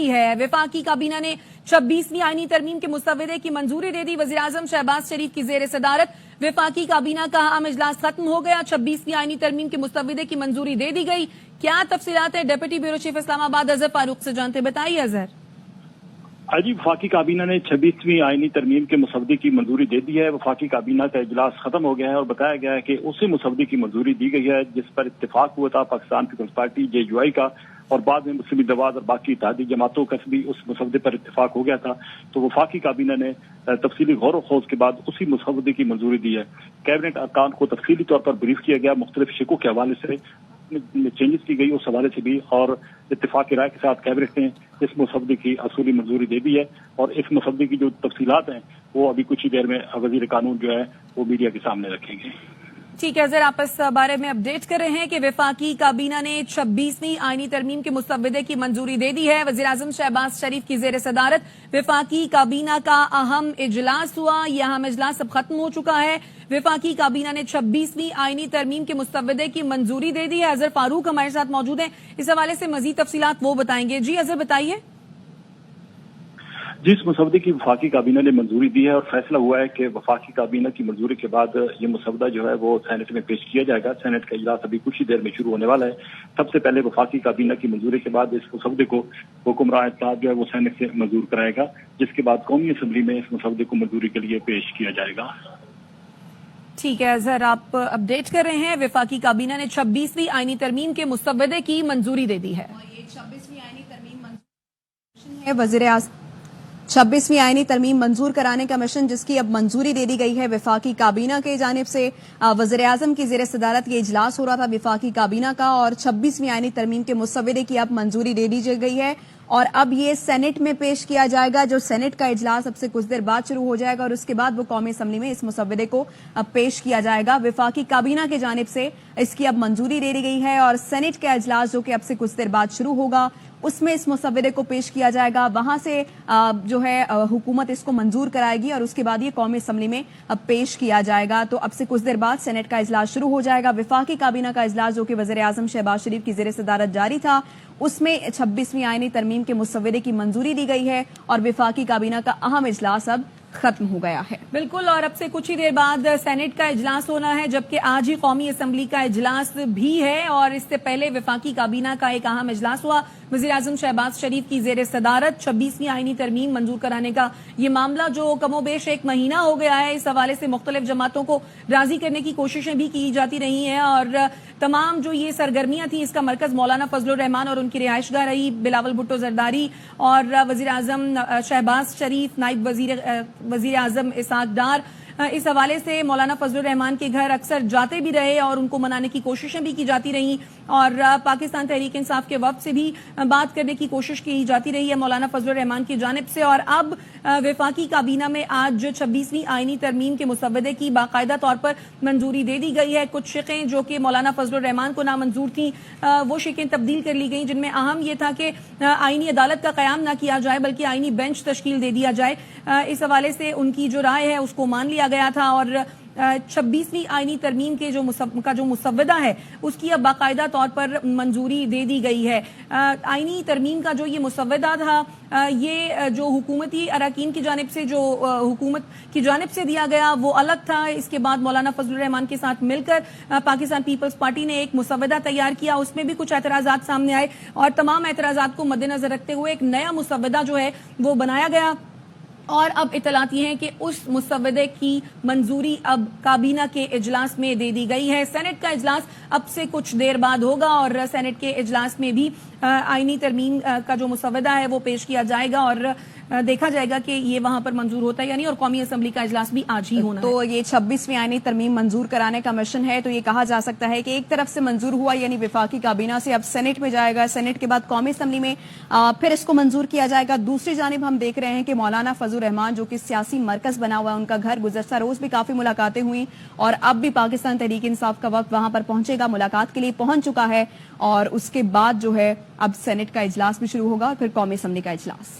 ہے وفاقی کابینہ نے 26ویں آئینی ترمیم کے مسودے کی منظوری دے دی۔ وزیراعظم شہباز شریف کی زیر صدارت وفاقی کابینہ کا عام اجلاس ختم ہو گیا۔ 26ویں آئینی ترمیم کے مسودے کی منظوری دے دی گئی۔ کیا تفصیلات ہے ڈپٹی بیورو چیف اسلام آباد اظہر فاروق سے جانتے، بتائیے اظہر۔ جی، وفاقی کابینہ نے 26ویں آئینی ترمیم کے مسودے کی منظوری دے دی ہے۔ وفاقی کابینہ کا اجلاس ختم ہو گیا ہے اور بتایا گیا ہے کہ اسی مسودے کی منظوری دی گئی ہے جس پر اتفاق ہوا تھا پاکستان پیپلز پارٹی JUI کا، اور بعد میں مسلم اتحاد اور باقی اتحادی جماعتوں کا بھی اس مسودے پر اتفاق ہو گیا تھا۔ تو وفاقی کابینہ نے تفصیلی غور و خوض کے بعد اسی مسودے کی منظوری دی ہے۔ کیبنٹ ارکان کو تفصیلی طور پر بریف کیا گیا، مختلف شقوں کے حوالے سے چینجز کی گئی اس حوالے سے بھی، اور اتفاق رائے کے ساتھ کیبنٹ نے اس مسودے کی اصولی منظوری دے دی ہے، اور اس مسودے کی جو تفصیلات ہیں وہ ابھی کچھ ہی دیر میں وزیر قانون جو ہے وہ میڈیا کے سامنے رکھیں گے۔ ٹھیک ہے اظہر، آپ اس بارے میں اپڈیٹ کر رہے ہیں کہ وفاقی کابینہ نے 26ویں آئینی ترمیم کے مسودے کی منظوری دے دی ہے۔ وزیراعظم شہباز شریف کی زیر صدارت وفاقی کابینہ کا اہم اجلاس ہوا۔ یہ اہم اجلاس اب ختم ہو چکا ہے۔ وفاقی کابینہ نے 26ویں آئینی ترمیم کے مسودے کی منظوری دے دی ہے۔ اظہر فاروق ہمارے ساتھ موجود ہیں، اس حوالے سے مزید تفصیلات وہ بتائیں گے۔ جی اظہر بتائیے۔ جس مسودے کی وفاقی کابینہ نے منظوری دی ہے اور فیصلہ ہوا ہے کہ وفاقی کابینہ کی منظوری کے بعد یہ مسودہ جو ہے وہ سینٹ میں پیش کیا جائے گا۔ سینٹ کا اجلاس ابھی کچھ ہی دیر میں شروع ہونے والا ہے۔ سب سے پہلے وفاقی کابینہ کی منظوری کے بعد اس مسودے کو حکمراں اتحاد جو ہے وہ سینٹ سے منظور کرائے گا، جس کے بعد قومی اسمبلی میں اس مسودے کو منظوری کے لیے پیش کیا جائے گا۔ ٹھیک ہے اظہر، آپ اپڈیٹ کر رہے ہیں۔ وفاقی کابینہ نے 26ویں آئینی ترمیم کے مسودے کی منظوری دے دی ہے۔ یہ 26ویں آئینی ترمیم ہے وزیر اعظم 26ویں آئینی ترمیم منظور کرانے کا مشن، جس کی اب منظوری دے دی گئی ہے وفاقی کابینہ کی جانب سے۔ وزیر اعظم کی زیر صدارت یہ اجلاس ہو رہا تھا وفاقی کابینہ کا، اور 26ویں آئینی ترمیم کے مسودے کی اب منظوری دے دی گئی ہے، اور اب یہ سینٹ میں پیش کیا جائے گا۔ جو سینٹ کا اجلاس اب سے کچھ دیر بعد شروع ہو جائے گا، اور اس کے بعد وہ قومی اسمبلی میں اس مسودے کو اب پیش کیا جائے گا۔ وفاقی کابینہ کی جانب سے اس کی اب منظوری دے دی گئی ہے، اور سینٹ کا اجلاس جو کہ اب سے کچھ دیر بعد شروع ہوگا اس میں اس مسودے کو پیش کیا جائے گا۔ وہاں سے جو ہے حکومت اس کو منظور کرائے گی، اور اس کے بعد یہ قومی اسمبلی میں اب پیش کیا جائے گا۔ تو اب سے کچھ دیر بعد سینٹ کا اجلاس شروع ہو جائے گا۔ وفاقی کابینہ کا اجلاس جو کہ وزیر اعظم شہباز شریف کی زیر صدارت جاری تھا، اس میں 26ویں آئینی ترمیم کے مسودے کی منظوری دی گئی ہے، اور وفاقی کابینہ کا اہم اجلاس اب ختم ہو گیا ہے۔ بالکل، اور اب سے کچھ ہی دیر بعد سینٹ کا اجلاس ہونا ہے، جبکہ آج ہی قومی اسمبلی کا اجلاس بھی ہے، اور اس سے پہلے وفاقی کابینہ کا ایک اہم اجلاس ہوا۔ وزیراعظم شہباز شریف کی زیر صدارت 26ویں آئینی ترمیم منظور کرانے کا یہ معاملہ جو کم و بیش ایک مہینہ ہو گیا ہے، اس حوالے سے مختلف جماعتوں کو راضی کرنے کی کوششیں بھی کی جاتی رہی ہیں، اور تمام جو یہ سرگرمیاں تھیں اس کا مرکز مولانا فضل الرحمان اور ان کی رہائش گاہ رہی، بلاول بھٹو زرداری، اور وزیر اعظم شہباز شریف، نائب وزیر اعظم اسحاق ڈار، اس حوالے سے مولانا فضل الرحمان کے گھر اکثر جاتے بھی رہے اور ان کو منانے کی کوششیں بھی کی جاتی رہی، اور پاکستان تحریک انصاف کے وفد سے بھی بات کرنے کی کوشش کی جاتی رہی ہے مولانا فضل الرحمان کی جانب سے۔ اور اب وفاقی کابینہ میں آج 26ویں آئینی ترمیم کے مسودے کی باقاعدہ طور پر منظوری دے دی گئی ہے۔ کچھ شقیں جو کہ مولانا فضل الرحمان کو نامنظور تھیں، وہ شقیں تبدیل کر لی گئیں، جن میں اہم یہ تھا کہ آئینی عدالت کا قیام نہ کیا جائے بلکہ آئینی بینچ تشکیل دے دیا جائے۔ اس حوالے سے ان کی جو رائے ہے اس کو مان لیا گیا تھا، اور 26ویں آئینی ترمیم کے جو مسودہ ہے اس کی اب باقاعدہ طور پر منظوری دے دی گئی ہے۔ آئینی ترمیم کا جو یہ مسودہ تھا، یہ جو حکومتی اراکین کی جانب سے جو حکومت کی جانب سے دیا گیا وہ الگ تھا۔ اس کے بعد مولانا فضل الرحمان کے ساتھ مل کر پاکستان پیپلز پارٹی نے ایک مسودہ تیار کیا، اس میں بھی کچھ اعتراضات سامنے آئے، اور تمام اعتراضات کو مد نظر رکھتے ہوئے ایک نیا مسودہ جو ہے وہ بنایا گیا، اور اب اطلاعات یہ ہیں کہ اس مسودے کی منظوری اب کابینہ کے اجلاس میں دے دی گئی ہے۔ سینٹ کا اجلاس اب سے کچھ دیر بعد ہوگا، اور سینٹ کے اجلاس میں بھی آئینی ترمیم کا جو مسودہ ہے وہ پیش کیا جائے گا، اور دیکھا جائے گا کہ یہ وہاں پر منظور ہوتا ہے یا نہیں، اور قومی اسمبلی کا اجلاس بھی آج ہی ہونا ہے۔ تو یہ 26ویں آئینی ترمیم منظور کرانے کا مشن ہے، تو یہ کہا جا سکتا ہے کہ ایک طرف سے منظور ہوا، یعنی وفاقی کابینہ سے اب سینٹ میں جائے گا، سینٹ کے بعد قومی اسمبلی میں پھر اس کو منظور کیا جائے گا۔ دوسری جانب ہم دیکھ رہے ہیں کہ مولانا فضل الرحمان جو کہ سیاسی مرکز بنا ہوا ہے، ان کا گھر گزشتہ روز بھی کافی ملاقاتیں ہوئیں، اور اب بھی پاکستان تحریک انصاف کا وقت وہاں پر پہنچے گا، ملاقات کے لیے پہنچ چکا ہے، اور اس کے بعد جو ہے اب سینٹ کا اجلاس بھی شروع ہوگا اور پھر قومی اسمبلی کا اجلاس۔